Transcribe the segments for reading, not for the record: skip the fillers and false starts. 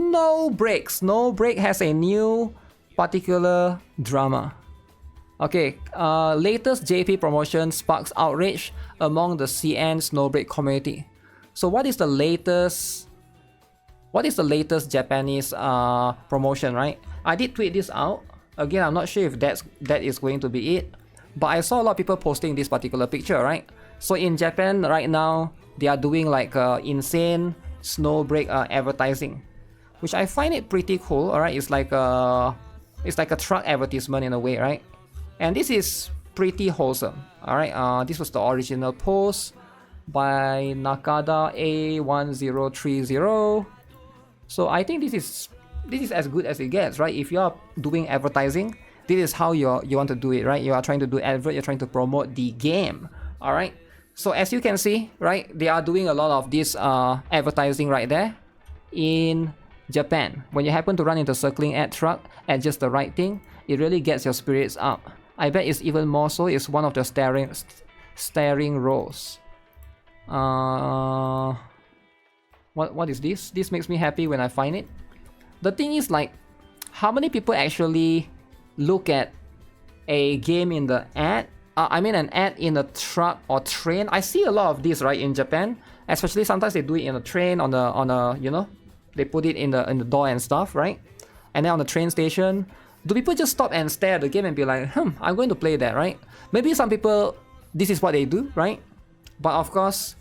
Snowbreak. Snowbreak has a new particular drama. Okay, latest JP promotion sparks outrage among the CN Snowbreak community. So what is the latest? What is the latest Japanese promotion, right? I did tweet this out. Again, I'm not sure if that is going to be it, but I saw a lot of people posting this particular picture, right? So in Japan right now, they are doing like insane Snowbreak advertising, which I find it pretty cool. All right, it's like a truck advertisement in a way, right? And this is pretty wholesome. All right, this was the original post by Nakada A1030. So I think this is as good as it gets, right? If you are doing advertising, this is how you want to do it, right? You are trying to do advert, you're trying to promote the game. All right. So as you can see, right, they are doing a lot of this advertising right there in Japan. When you happen to run into circling ad truck at just the right thing, it really gets your spirits up. I bet it's even more so. It's one of the staring roles. What is this? This makes me happy when I find it. The thing is, like, how many people actually look at a game in the ad? I mean an ad in a truck or train. I see a lot of this, right, in Japan. Especially sometimes they do it in a train, on a you know, they put it in the door and stuff, right? And then on the train station, do people just stop and stare at the game and be like, I'm going to play that, right? Maybe some people, this is what they do, right? But of course,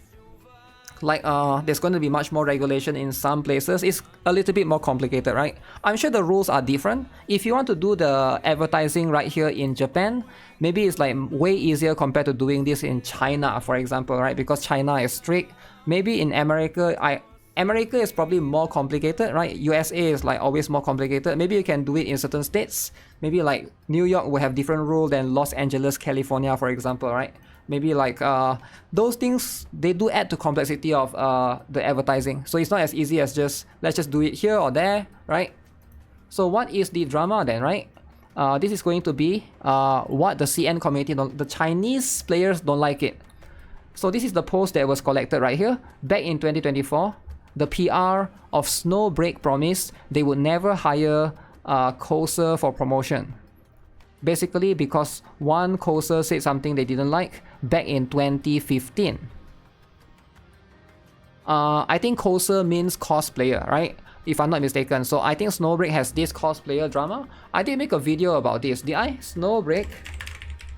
like there's going to be much more regulation in some places. It's a little bit more complicated, right? I'm sure the rules are different. If you want to do the advertising right here in Japan, maybe it's like way easier compared to doing this in China, for example, right? Because China is strict. Maybe in America, America is probably more complicated, right? USA is like always more complicated. Maybe you can do it in certain states. Maybe like New York will have different rules than Los Angeles, California, for example, right? Maybe like those things, they do add to complexity of the advertising. So it's not as easy as just, let's just do it here or there, right? So what is the drama then, right? This is going to be what the CN community, the Chinese players don't like it. So this is the post that was collected right here. Back in 2024, the PR of Snowbreak promised they would never hire Coser for promotion. Basically because one Coser said something they didn't like back in 2015. I think Coser means cosplayer, right? If I'm not mistaken. So I think Snowbreak has this cosplayer drama. I did make a video about this. Did I? Snowbreak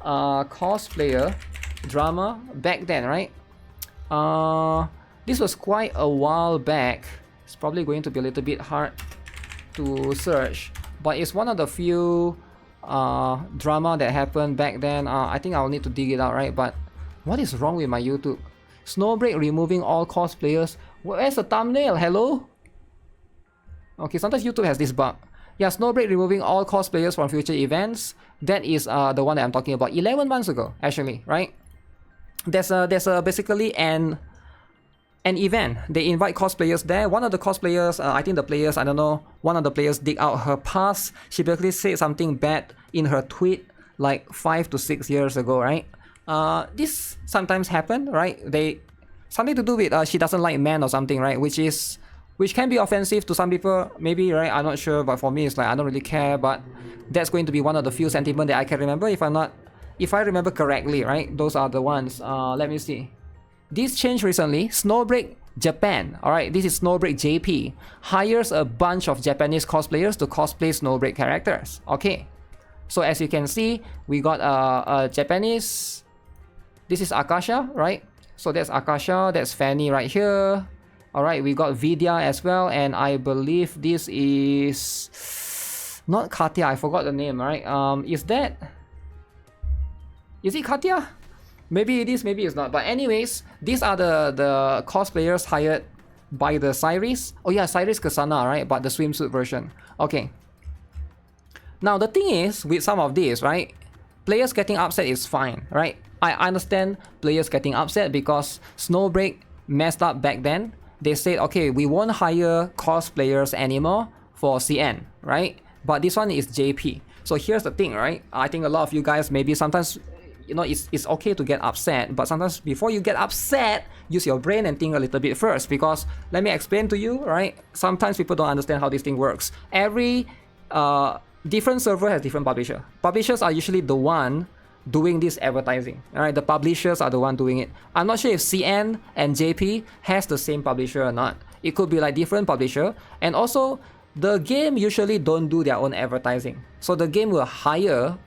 cosplayer drama back then, right? This was quite a while back. It's probably going to be a little bit hard to search, but it's one of the few drama that happened back then. I think I'll need to dig it out, right? But what is wrong with my YouTube? Snowbreak removing all cosplayers. Where's the thumbnail? Hello? Okay, sometimes YouTube has this bug. Yeah, Snowbreak removing all cosplayers from future events. That is the one that I'm talking about. 11 months ago, actually, right? There's basically an event. They invite cosplayers there. One of the cosplayers, I think the players, I don't know, one of the players dig out her past. She basically said something bad in her tweet like 5 to 6 years ago, right? This sometimes happen, right? They something to do with she doesn't like men or something, right? Which can be offensive to some people, maybe, right? I'm not sure, but for me, it's like I don't really care. But that's going to be one of the few sentiments that I can remember, if I remember correctly, right? Those are the ones. Let me see. This changed recently. Snowbreak Japan, alright, this is Snowbreak JP, hires a bunch of Japanese cosplayers to cosplay Snowbreak characters. Okay, so as you can see, we got a Japanese. This is Akasha, right? So that's Akasha, that's Fanny right here. Alright, we got Vidya as well, and I believe this is not Katya, I forgot the name, right? Is it Katya? Maybe it is, maybe it's not. But anyways, these are the cosplayers hired by the Cyrus. Oh yeah, Cyrus Kasana, right? But the swimsuit version. Okay. Now the thing is, with some of these, right? Players getting upset is fine, right? I understand players getting upset because Snowbreak messed up back then. They said, okay, we won't hire cosplayers anymore for CN, right? But this one is JP. So here's the thing, right? I think a lot of you guys maybe sometimes you know, it's okay to get upset, but sometimes before you get upset, use your brain and think a little bit first, because let me explain to you, right? Sometimes people don't understand how this thing works. Every different server has different publisher. Publishers are usually the one doing this advertising, all right? The publishers are the one doing it. I'm not sure if CN and JP has the same publisher or not. It could be like different publisher. And also, the game usually don't do their own advertising. So the game will hire,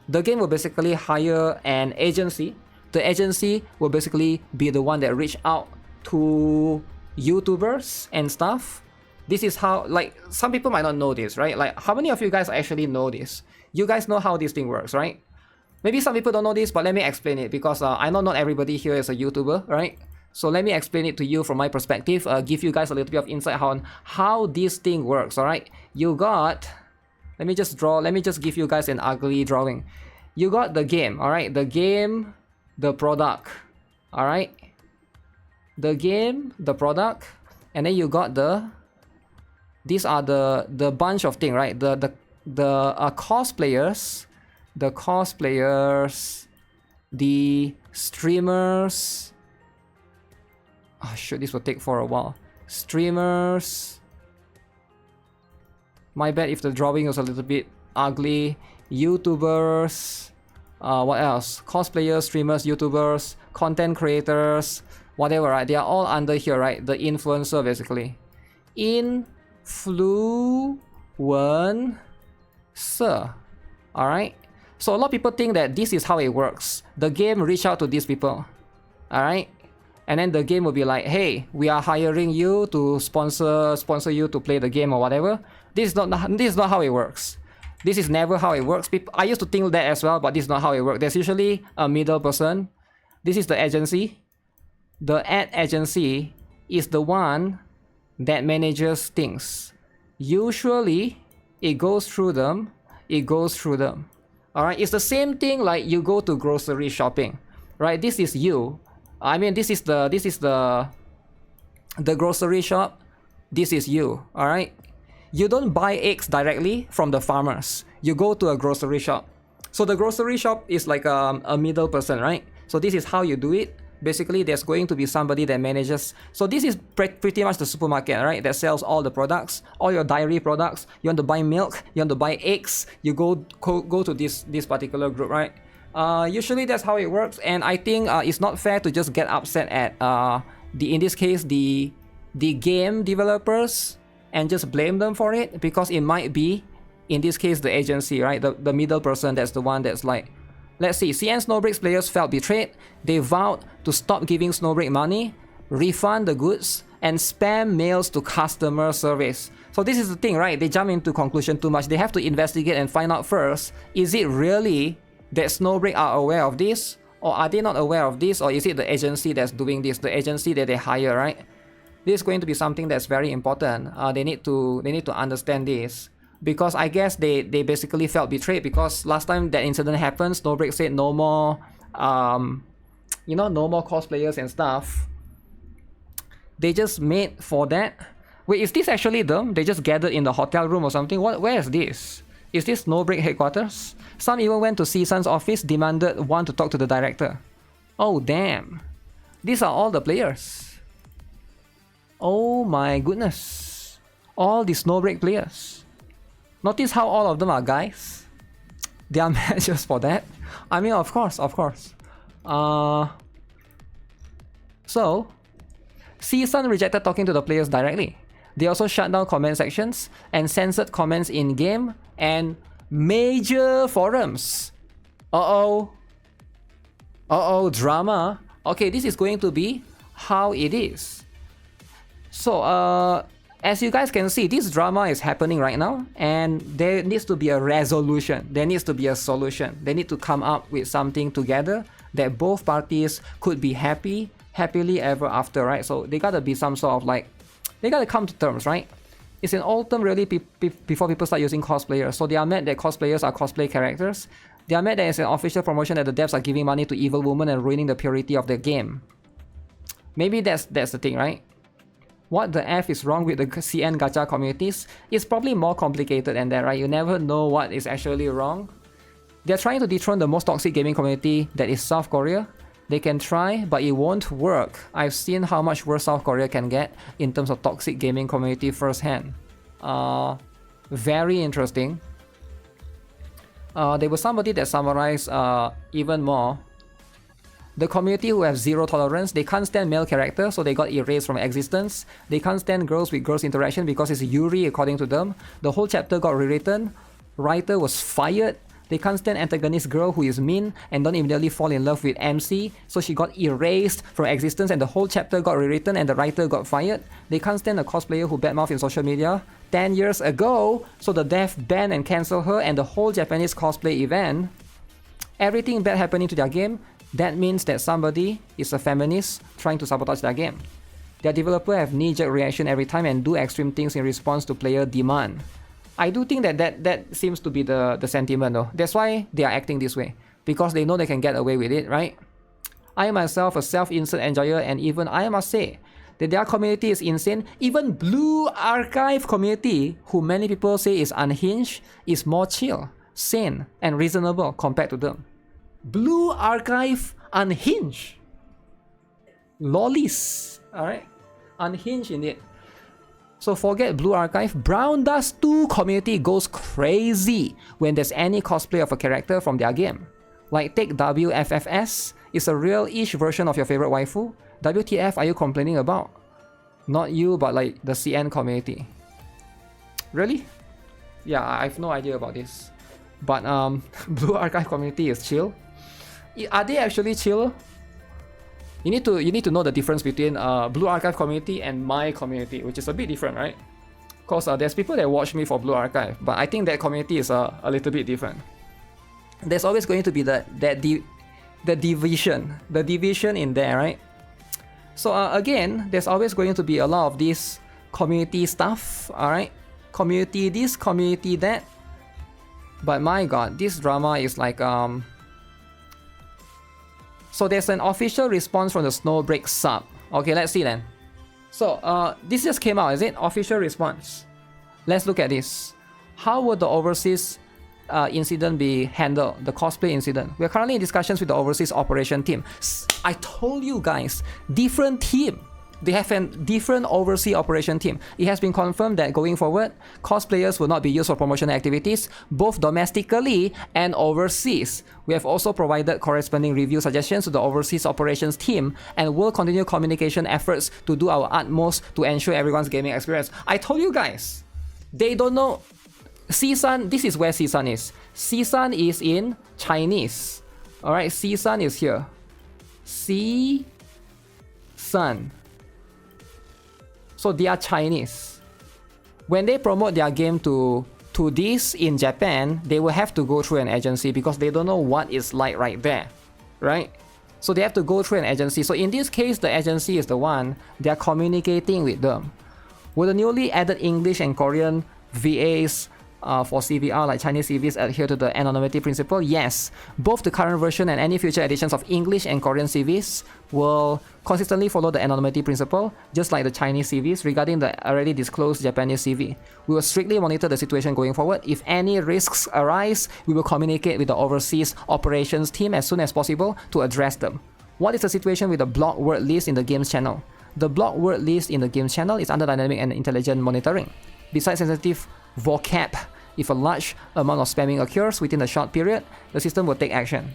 basically hire an agency. The agency will basically be the one that reach out to YouTubers and stuff. This is how, like, some people might not know this, right? Like, how many of you guys actually know this? You guys know how this thing works, right? Maybe some people don't know this, but let me explain it, because I know not everybody here is a YouTuber, right? So let me explain it to you from my perspective, give you guys a little bit of insight on how this thing works, all right? You got, let me just give you guys an ugly drawing. You got the game, all right? The game, the product, all right? The game, the product, and then you got these are the bunch of things, right? The cosplayers, the streamers. Oh shit, this will take for a while. Streamers. My bad if the drawing is a little bit ugly. YouTubers. What else? Cosplayers, streamers, YouTubers, content creators, whatever, right? They are all under here, right? The influencer, basically. Influencer. Alright? So a lot of people think that this is how it works. The game reach out to these people. Alright? And then the game will be like, hey, we are hiring you to sponsor you to play the game or whatever. This is not how it works. This is never how it works. I used to think that as well, but this is not how it works. There's usually a middle person. This is the agency. The ad agency is the one that manages things. Usually, it goes through them. Alright, it's the same thing like you go to grocery shopping, right? This is you. I mean, this is the grocery shop. This is you, all right? You don't buy eggs directly from the farmers. You go to a grocery shop. So the grocery shop is like a middle person, right? So this is how you do it. Basically, there's going to be somebody that manages. So this is pretty much the supermarket, right? That sells all the products, all your dairy products. You want to buy milk, you want to buy eggs, you go to this particular group, right? Usually that's how it works, and I think it's not fair to just get upset at in this case the game developers and just blame them for it, because it might be, in this case, the agency, right? The middle person that's the one that's like, let's see, CN Snowbreak's players felt betrayed. They vowed to stop giving Snowbreak money, refund the goods, and spam mails to customer service. So this is the thing, right? They jump into conclusion too much. They have to investigate and find out first, is it really that Snowbreak are aware of this, or are they not aware of this, or is it the agency that's doing this, the agency that they hire, right? This is going to be something that's very important. They need to understand this, because I guess they basically felt betrayed, because last time that incident happened, Snowbreak said no more, no more cosplayers and stuff. They just made for that. Wait, is this actually them? They just gathered in the hotel room or something? Where is this? Is this Snowbreak headquarters? Some even went to Season's office, demanded one to talk to the director. Oh damn. These are all the players. Oh my goodness. All the Snowbreak players. Notice how all of them are guys. They are managers for that. I mean, of course. So, Season rejected talking to the players directly. They also shut down comment sections and censored comments in-game and major forums. Drama. Okay, this is going to be how it is. So, as you guys can see, this drama is happening right now, and there needs to be a resolution. There needs to be a solution. They need to come up with something together that both parties could be happily ever after, right? So they gotta be some sort of like, they gotta come to terms, right? It's an old term really before people start using cosplayers. So they are mad that cosplayers are cosplay characters. They are mad that it's an official promotion that the devs are giving money to evil women and ruining the purity of the game. Maybe that's the thing, right? What the F is wrong with the CN gacha communities? It's probably more complicated than that, right? You never know what is actually wrong. They're trying to dethrone the most toxic gaming community that is South Korea. They can try, but it won't work. I've seen how much worse South Korea can get in terms of toxic gaming community firsthand. Very interesting. There was somebody that summarized even more. The community who have zero tolerance, they can't stand male characters, so they got erased from existence. They can't stand girls with girls interaction because it's Yuri according to them. The whole chapter got rewritten. Writer was fired. They can't stand antagonist girl who is mean and don't immediately fall in love with MC, so she got erased from existence and the whole chapter got rewritten and the writer got fired. They can't stand a cosplayer who badmouth in social media 10 years ago, so the dev banned and cancelled her and the whole Japanese cosplay event. Everything bad happening to their game, that means that somebody is a feminist trying to sabotage their game. Their developer have knee-jerk reaction every time and do extreme things in response to player demand. I do think that seems to be the sentiment though. That's why they are acting this way. Because they know they can get away with it, right? I myself a self-insert enjoyer and even I must say that their community is insane. Even Blue Archive community, who many people say is unhinged, is more chill, sane and reasonable compared to them. Blue Archive unhinged. Lollies, alright? Unhinged indeed. So forget Blue Archive, Brown Dust 2 community goes crazy when there's any cosplay of a character from their game. Like take WFFS, it's a real-ish version of your favorite waifu. WTF are you complaining about? Not you, but like the CN community. Really? Yeah, I have no idea about this. But Blue Archive community is chill. Are they actually chill? You need to know the difference between Blue Archive community and my community, which is a bit different, right? Because there's people that watch me for Blue Archive, but I think that community is a little bit different. There's always going to be the division in there, right? So again, there's always going to be a lot of this community stuff, alright? Community this, community that. But my god, this drama is like So there's an official response from the Snowbreak sub. Okay, let's see then. So this just came out, is it? Official response. Let's look at this. How would the overseas incident be handled? The cosplay incident. We are currently in discussions with the overseas operation team. I told you guys, different team. They have a different overseas operation team. It has been confirmed that going forward, cosplayers will not be used for promotional activities, both domestically and overseas. We have also provided corresponding review suggestions to the overseas operations team and will continue communication efforts to do our utmost to ensure everyone's gaming experience. I told you guys, they don't know. Sisan, this is where Sisan is. Sisan is in Chinese. Alright, Sisan is here. Sisan. So they are Chinese. When they promote their game to this in Japan, they will have to go through an agency because they don't know what it's like right there, right? So they have to go through an agency. So in this case, the agency is the one they are communicating with them. Will the newly added English and Korean VAs for CVR like Chinese CVs adhere to the anonymity principle? Yes. Both the current version and any future editions of English and Korean CVs will consistently follow the anonymity principle, just like the Chinese CVs. Regarding the already disclosed Japanese CV, we will strictly monitor the situation going forward. If any risks arise, we will communicate with the overseas operations team as soon as possible to address them. What is the situation with the blocked word list in the games channel? The blocked word list in the games channel is under dynamic and intelligent monitoring. Besides sensitive vocab, if a large amount of spamming occurs within a short period, the system will take action.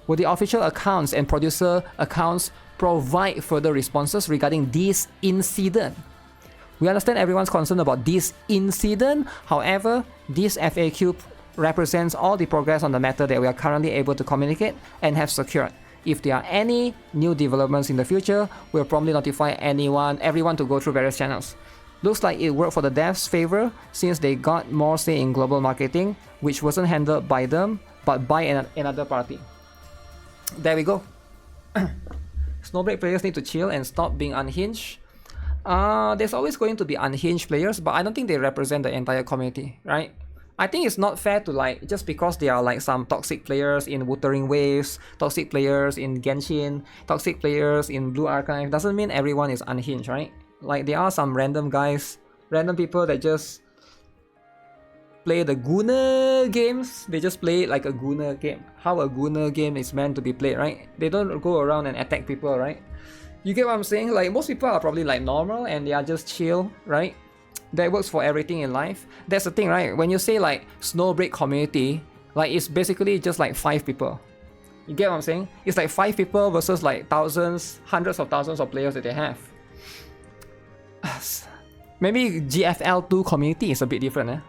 Will the official accounts and producer accounts provide further responses regarding this incident? We understand everyone's concerned about this incident. However, this FAQ represents all the progress on the matter that we are currently able to communicate and have secured. If there are any new developments in the future, we'll promptly notify everyone to go through various channels. Looks like it worked for the devs' favor since they got more say in global marketing, which wasn't handled by them but by another party. There we go. Snowbreak players need to chill and stop being unhinged. There's always going to be unhinged players, but I don't think they represent the entire community, right? I think it's not fair to like, just because they are like some toxic players in Wuthering Waves, toxic players in Genshin, toxic players in Blue Archive, doesn't mean everyone is unhinged, right? Like there are some random guys, random people that just play the Gunner games, they just play it like a Gunner game. How a Gunner game is meant to be played, right? They don't go around and attack people, right? You get what I'm saying? Like, most people are probably like normal and they are just chill, right? That works for everything in life. That's the thing, right? When you say like Snowbreak community, like it's basically just like 5 people. You get what I'm saying? It's like 5 people versus like thousands, hundreds of thousands of players that they have. Maybe GFL2 community is a bit different, eh?